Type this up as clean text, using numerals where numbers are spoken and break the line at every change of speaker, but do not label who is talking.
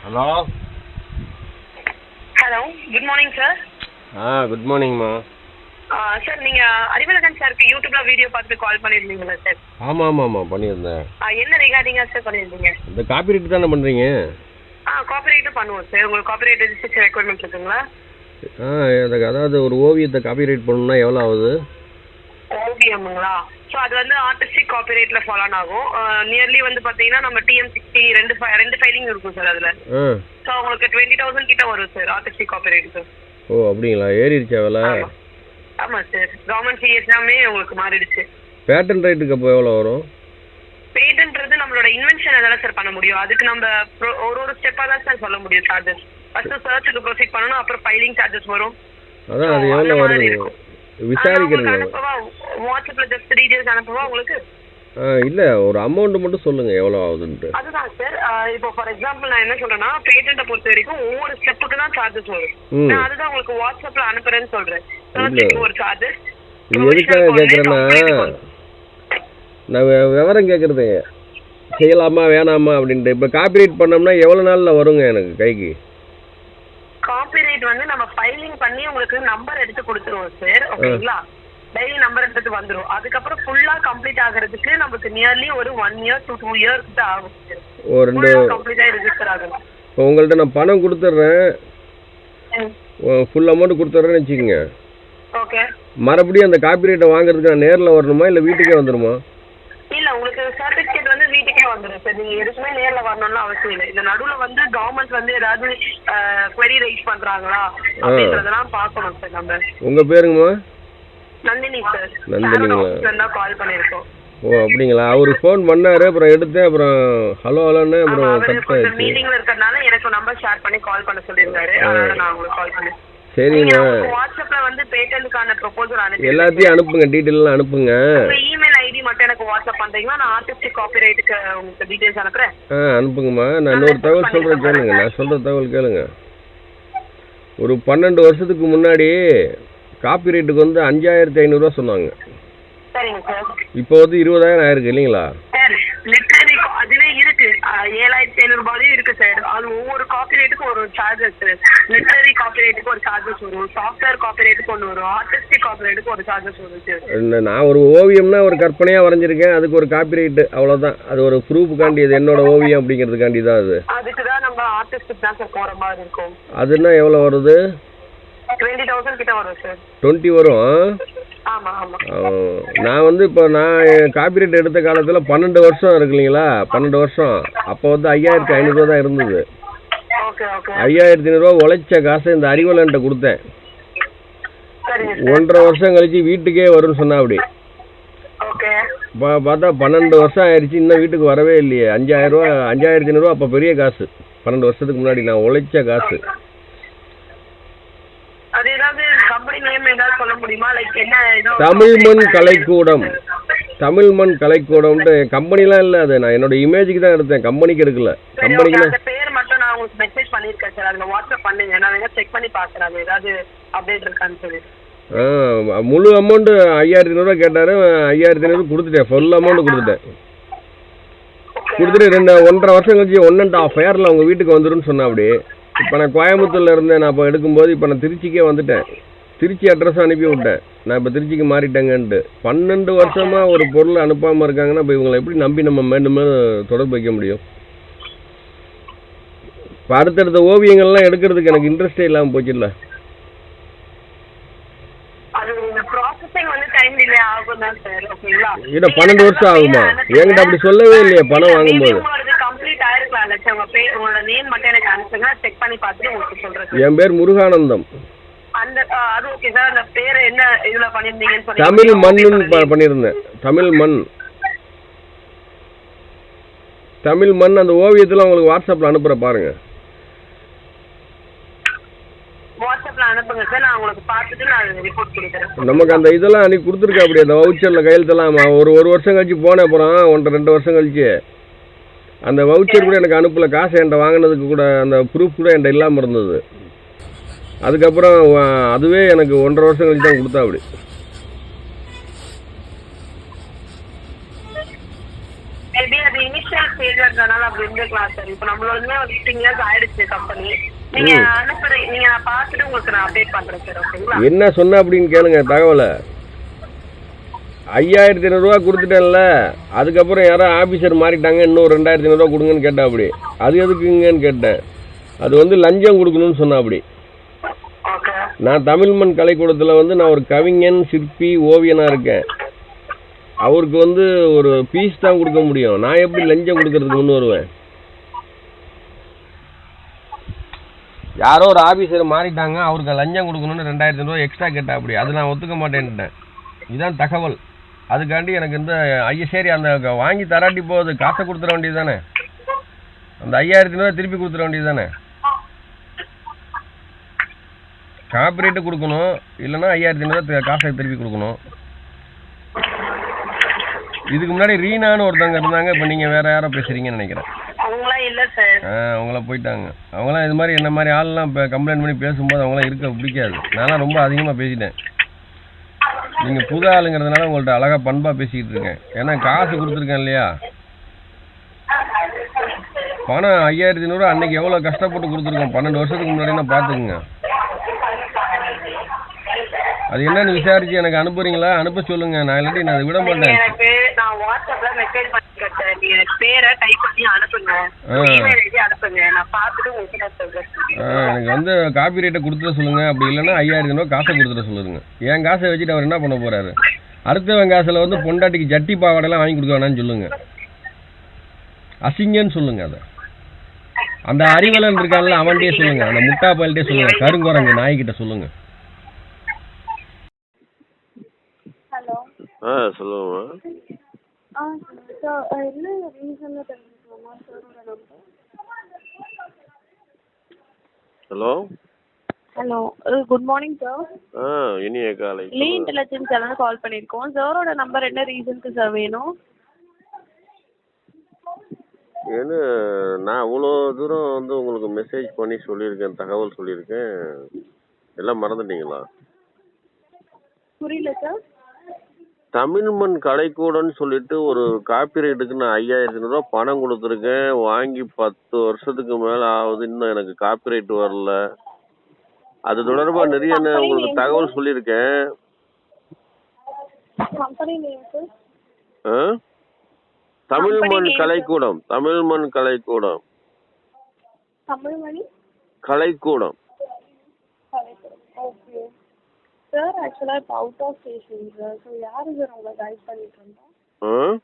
Hello.
Hello, good morning sir.
Good மார்னிங்மா.
Sir நீங்கள் அறிவழகன் சாருக்கு யூடியூப்ல வீடியோ பார்த்து கால் பண்ணியிருந்தீங்களா சார்?
ஆமாம் பண்ணியிருந்தேன்.
என்ன ரிகார்டிங்காக சார் பண்ணியிருந்தீங்க?
இந்த காப்பிரைட் தானே பண்ணுறீங்க?
காப்பிரைட்டும் பண்ணுவோம் சார். உங்களுக்கு காப்பிரைட் ரெஜிஸ்ட்ரேஷன் ரெக்வயர்மெண்ட் இருக்குங்களா?
எனக்கு அதாவது ஒரு ஓவியத்தை காப்பிரைட் பண்ணணும்னா எவ்வளோ ஆகுது?
ஓவியமுங்களா? ஸோ அது வந்து ஆர்டிஸ்டிக் காப்பிரைட்டில் ஃபாலோ ஆகும். நியர்லி வந்து பார்த்தீங்கன்னா நம்ம TM60 ரெண்டு ஃபைலிங் இருக்கும் சார் அதில். ஸோ உங்களுக்கு 20,000 கிட்ட வரும் சார் ஆர்டிஸ்டிக் காப்பிரைட்டுக்கு.
ஓ அப்படிங்களா? ஏறிடுச்சா விலை?
ஆமாம் சார், கவர்மெண்ட் எல்லாமே உங்களுக்கு மாறிடுச்சு.
பேட்டன் ரைட்டுக்கு அப்போ எவ்வளோ வரும்?
பேட்டன்றது நம்மளோட இன்வென்ஷன் அதெல்லாம் சார் பண்ண முடியும். அதுக்கு நம்ம ஒரு ஸ்டெப்பாக தான் சார் சொல்ல முடியும் சார்ஜஸ். ஃபர்ஸ்ட் சர்ச்சுக்கு ப்ரொசீட் பண்ணணும், அப்புறம் ஃபைலிங் சார்ஜஸ் வரும்.
அதான் அது எவ்வளோ வருது விசாரிக்கிறேன்.
வாட்ஸ்அப்ல ஜஸ்ட் டீடைல்ஸ் அனுப்பவா உங்களுக்கு?
இல்லை, ஒரு அமௌண்ட் மட்டும் சொல்லுங்க எவ்வளோ ஆகுதுன்ட்டு.
அதுதான் சார். இப்போ ஃபார் எக்ஸாம்பிள் நான் என்ன சொல்றேன்னா, பேட்டன்ட்டை பொறுத்த வரைக்கும் ஒவ்வொரு ஸ்டெப்புக்கு தான் சார்ஜஸ் வரும். நான் அதுதான் உங்களுக்கு வாட்ஸ்அப்ல அனுப்புறேன்னு சொல்றேன். ஒரு சார்ஜஸ்.
இது எதுக்காக கேட்குறேன்னா, நான் விவரம் கேட்குறது செய்யலாமா வேணாமா அப்படின்ட்டு. இப்போ காப்பிரைட் பண்ணோம்னா எவ்வளோ நாளில் வருங்க எனக்கு கைக்கு?
காப்பிரைட் வந்து நம்ம ஃபைலிங் பண்ணி உங்களுக்கு நம்பர் எடுத்து கொடுத்துருவோம் சார். ஓகேங்களா? டெய்லி நம்பர் எடுத்துட்டு வந்துடும். அதுக்கப்புறம் ஃபுல்லா கம்ப்ளீட் ஆகிறதுக்கு நமக்கு நியர்லி ஒரு 1 year to 2 years கிட்ட ஆகும் சார்.
ஒரு 2
கம்ப்ளீட்டா ரெஜிஸ்டர் ஆகும்.
இப்போ உங்கள்கிட்ட நான் பணம் கொடுத்துட்றேன், ஃபுல் அமௌண்ட் கொடுத்துட்றேன்னு வச்சுக்கோங்க.
ஓகே.
மறுபடியும் அந்த காப்பிரைட்டை வாங்குறதுக்கு நான் நேரில் வரணுமா இல்லை வீட்டுக்கே வந்துடுமா?
இல்ல, உங்களுக்கு சர்டிபிகேட் வந்து வீட்டுக்கே வந்துடும் சார். நீங்க எதுக்குமே நேர்ல வரணும்னு அவசியம் இல்லை. இந்த நடுவுல வந்து கவர்மெண்ட் வந்து ஏதாவது query ரைஸ் பண்றாங்களா அப்படின்றதெல்லாம் பார்க்கணும் சார் நம்ம.
உங்க பேருங்கம்மா?
நந்தினி சார்.
நந்தினிங்களா?
கால் பண்ணிருக்கோம்.
ஓ அப்படிங்களா? அவரு ஃபோன் பண்ணாரு, அப்புறம் எடுத்தேன், அப்புறம் ஹலோன்னு அப்புறம் கட் ஆயிடுச்சு.
மீட்டிங்ல இருக்கறனால எனக்கு நம்பர் ஷேர் பண்ணி கால் பண்ண சொல்லிருக்காரு. அதனால நான் உங்களுக்கு கால் பண்ணேன்.
சரிங்க.
வாட்ஸ்அப்ல வந்து பேட்டன்ட்கான ப்ரொபோசல் அனுப்பி
எல்லாத்தையும் அனுப்புங்க, டீடைல்லாம் அனுப்புங்க.
உங்க இமெயில் ஐடி மட்டும் எனக்கு வாட்ஸ்அப் பண்றீங்களா? நான் ஆர்டிஸ்டிக் காப்பிரைட்டுக்கு உங்களுக்கு டீடைல்ஸ் அனுப்புறேன்.
அனுப்புங்கம்மா. நான் இன்னொரு தகவல் சொல்றேன் கேளுங்க. நான் சொல்ற தகவல் கேளுங்க. ஒரு 12 வருஷத்துக்கு முன்னாடி காப்பிரைட்டுக்கு வந்து 5,500 சொன்னாங்க.
சரிங்க சார்.
இப்போ வந்து 20,000 ஆயிருக்கு இல்லைங்களா?
சார் லிட்டரரி அதுவே இருக்கு. 7,500 ரூபாயும் இருக்கு சார். அது ஒவ்வொரு காப்பிரைட்டுக்கும் ஒரு சார்ஜஸ். லிட்டரரி காப்பிரைட்டுக்கு ஒரு சார்ஜஸ் வரும், சாஃப்ட்வேர் காப்பிரைட்டுக்கு ஒன்று வரும், ஆர்டிஸ்டிக் காப்பிரைட்டுக்கு ஒரு சார்ஜஸ் வரும் சார்.
நான் ஒரு ஓவியம்னா ஒரு கற்பனையா வரைஞ்சிருக்கேன், அதுக்கு ஒரு காப்பிரைட், அவ்வளவுதான். அது ஒரு ப்ரூஃப்காண்டி, இது என்னோட ஓவியம் அப்படிங்கிறதுக்காண்டி தான். அது
அதுக்கு தான் நம்ம ஆர்டிஸ்டிக் தான் சார் போற மாதிரி இருக்கும்.
அதுன்னா எவ்வளோ வருது?
20,000 கிட்ட வரும் சார்.
20 வரும்.
ஆமா ஆமா.
நான் வந்து இப்போ நான் காப்பிரைட் எடுத்த காலத்தில் 12 வருஷம் இருக்கு இல்லைங்களா? 12 வருஷம். அப்போ வந்து 5,500 தான் இருந்தது. 5,500 உழைச்ச காசை இந்த அறிவலன்ட்ட கொடுத்தேன். 1.5 வருஷம் கழிச்சு வீட்டுக்கே வரும்னு சொன்னா. அப்படி பார்த்தா 12 வருஷம் ஆயிடுச்சு, இன்னும் வீட்டுக்கு வரவே இல்லையே. 5,500 அப்போ பெரிய காசு. 12 வருஷத்துக்கு முன்னாடி நான் உழைச்ச காசு. தமிழ்மண் கலைக்கூடம். தமிழ்மண் கலைக்கூடம்னு கம்பெனிலாம் இல்லை, அது நான் என்னோட இமேஜுக்கு தான் எடுத்தேன், கம்பெனிக்கு எடுக்கல. கம்பெனிக்கு
பேர் மட்டும் நான் உங்களுக்கு மெசேஜ் பண்ணிருக்கேன் சார். அதுல வாட்ஸ்அப் பண்ணுங்க, நான் வேணா செக் பண்ணி பார்க்கறேன் ஏதாவது அப்டேட் இருக்கான்னு சொல்லி.
முழு அமௌண்ட் 5,500 கேட்டாரு. 5,500 கொடுத்துட்டேன், ஃபுல் அமௌண்ட் கொடுத்துட்டேன். கொடுத்துட்டு 1.5 வருஷம் கழிச்சு 1.5 yearல அவங்க வீட்டுக்கு வந்துடும் சொன்னா. அப்படி இப்போ நான் கோயம்புத்தூர்ல இருந்தேன். நான் இப்போ எடுக்கும்போது இப்போ நான் திருச்சிக்கே வந்துட்டேன். திருச்சி அட்ரஸ் அனுப்பி விட்டேன். நான் இப்போ திருச்சிக்கு மாறிட்டேங்கன்ட்டு. 12 வருஷமா ஒரு பொருள் அனுப்பாமல் இருக்காங்கன்னா இப்போ இவங்களை எப்படி நம்பி நம்ம மீண்டும் தொடர்பு வைக்க முடியும்? இப்போ அடுத்தடுத்த ஓவியங்கள்லாம் எடுக்கிறதுக்கு எனக்கு இன்ட்ரெஸ்டே இல்லாமல் போச்சுல்ல. இல்லை 12 வருஷம் ஆகுமா? என்கிட்ட அப்படி சொல்லவே இல்லையே பணம் வாங்கும்போது. என் பேர் முருகானந்தம். தமிழ் மண்ணுன்னு பண்ணியிருந்தேன். தமிழ் மண். தமிழ் மண். அந்த ஓவியத்தில் உங்களுக்கு வாட்ஸ்அப்பில் அனுப்புகிற பாருங்க. நமக்கு அந்த இதெல்லாம் அன்னைக்கு கொடுத்துருக்கா. அப்படி அந்த வவுச்சரில் கையெழுத்தெல்லாம் ஒரு வருஷம் கழிச்சு போனேன். அப்புறம் 1.5-2 வருஷம் கழிச்சு அந்த வவுச்சர் கூட எனக்கு அனுப்பல. காசு என்கிட்ட வாங்கினதுக்கு கூட அந்த ப்ரூஃப் கூட என்கிட்ட இல்லாமல் இருந்தது. அதுக்கப்புறம் அதுவே எனக்கு 1.5 வருஷம் கழிச்சு தான் கொடுத்தா. அப்படி
மேபி அது இனிஷியல் ஸ்டேஜ்ல இருக்கனால அப்படி கேட்கலாம் சார். இப்போ நம்மளோட 15 இயர்ஸ் ஆயிடுச்சு கம்பெனி. நீங்க அனுப்புறீங்க, நீங்க நான் பார்த்துட்டு உங்களுக்கு நான் அப்டேட் பண்றேன் சார். ஓகேங்களா?
என்ன சொன்ன அப்படின்னு கேளுங்க தகவலை. 5500 ரூபா கொடுத்துட்டேன்ல, அதுக்கப்புறம் யாரோ ஆஃபீஸர் மாறிட்டாங்க, இன்னும் 2500 ரூபா கொடுங்கன்னு கேட்டா அப்படி. அது எதுக்குங்கன்னு கேட்டேன். அது வந்து லஞ்சம் கொடுக்கணும்னு சொன்னா அப்படி.
ஓகே.
நான் தமிழ்மண் கலைக்கூடத்தில் வந்து நான் ஒரு கவிஞன், சிற்பி, ஓவியனாக இருக்கேன். அவருக்கு வந்து ஒரு பீஸ் தான் கொடுக்க முடியும். நான் எப்படி லஞ்சம் கொடுக்கறதுக்கு முன் வருவேன்? யாரோ ஒரு ஆஃபீஸர் மாறிட்டாங்க, அவருக்கு லஞ்சம் கொடுக்கணும்னு 2500 ரூபா எக்ஸ்ட்ரா கேட்டா அப்படி. அது நான் ஒத்துக்க மாட்டேன்ட்டேன். இதுதான் தகவல். அதுக்காண்டி எனக்கு இந்த சரி அந்த வாங்கி தராட்டி போகுது, காசை கொடுத்துட வேண்டியது தானே. அந்த 5000 ரூபா திருப்பி கொடுத்துட வேண்டியது தானே. காப்பரேட்டு கொடுக்கணும், இல்லைன்னா 5000 ரூபா காசை திருப்பி கொடுக்கணும். இதுக்கு முன்னாடி ரீனான்னு ஒருத்தவங்க இருந்தாங்க, இப்போ நீங்கள் வேற யாரோ பேசுறீங்கன்னு நினைக்கிறேன்.
அவங்களாம் இல்லை சார்.
அவங்களாம் போயிட்டாங்க. அவங்களாம் இது மாதிரி என்ன மாதிரி ஆள்லாம் இப்போ கம்ப்ளைண்ட் பண்ணி பேசும்போது அவங்களாம் இருக்க பிடிக்காது. நான்லாம் ரொம்ப அதிகமாக பேசிட்டேன். நீங்கள் புது ஆளுங்கிறதுனால உங்கள்கிட்ட அழகாக பண்பாக பேசிக்கிட்டு இருக்கேன். ஏன்னா காசு கொடுத்துருக்கேன் இல்லையா. பணம் 5500 அன்னைக்கு எவ்வளோ கஷ்டப்பட்டு கொடுத்துருக்கோம். 12 வருஷத்துக்கு முன்னாடினா பார்த்துக்குங்க. அது என்னன்னு விசாரிச்சு எனக்கு அனுப்புறீங்களா? அனுப்ப சொல்லுங்க. நான் இல்லாட்டி நான் அதை விட மாட்டேன்.
எனக்கு நான் வாட்ஸ்அப்ல மெசேஜ் பண்ணிருக்கேன் சார். நீங்க எனக்கு பேரை டைப் பண்ணி அனுப்புங்க, இமெயில் ஐடி அனுப்புங்க, நான் பார்த்துட்டு உங்களுக்கு நான் சொல்றேன்.
எனக்கு வந்து காப்பி ரேட்டை கொடுத்துட சொல்லுங்க. அப்படி இல்லைன்னா 5000 ரூபா காசை கொடுத்துட சொல்லுங்க. என் காசை வச்சுட்டு அவர் என்ன பண்ண போறாரு? அடுத்தவன் காசில் வந்து பொண்டாட்டிக்கு ஜட்டி பாவாடெல்லாம் வாங்கி கொடுக்க வேணாம்னு சொல்லுங்க. அசிங்கன்னு சொல்லுங்க. அதை அந்த அறிவலன் இருக்கான்ல அவன்கிட்டே சொல்லுங்க. அந்த முட்டா பால்கிட்டே சொல்லுங்க. கருங்குரங்கு நாய்கிட்ட சொல்லுங்க.
ஹலோ.
சொல்லுங்கம்மா.
சார் என்ன ரீசன்னு தெரிஞ்சுக்கலாமா சாரோட number?
Hello.
Hello, good morning sir.
இனிய காலை.
லீ இன்டெலிஜென்ஸ் சேனல் கால் பண்ணியிருக்கோம். சாரோட நம்பர் என்ன ரீசனுக்கு சார் வேணும்?
ஏன்னா நான் அவ்வளோ தூரம் வந்து உங்களுக்கு மெசேஜ் பண்ணி சொல்லியிருக்கேன், தகவல் சொல்லியிருக்கேன். எல்லாம் மறந்துட்டீங்களா?
புரியல சார்.
தமிழ்மண் கலைக்கூடன்னு சொல்லிட்டு ஒரு காப்பிரைட்டுக்கு நான் 5000 ரூபா பணம் கொடுத்துருக்கேன். வாங்கி 10 வருஷத்துக்கு மேலே ஆகுது, இன்னும் எனக்கு காப்பிரைட் வரல. அது தொடர்பாக நிறைய உங்களுக்கு தகவல் சொல்லியிருக்கேன்.
Company name sir?
Tamilman Kalaikoodam. Tamilman Kalaikoodam.
Tamilmani
Kalaikoodam.
Okay sir. ஆக்சுவலாக இப்போ out of station sir. So யார் சார் உங்களை கைட் பண்ணிட்டு இருந்தோம்?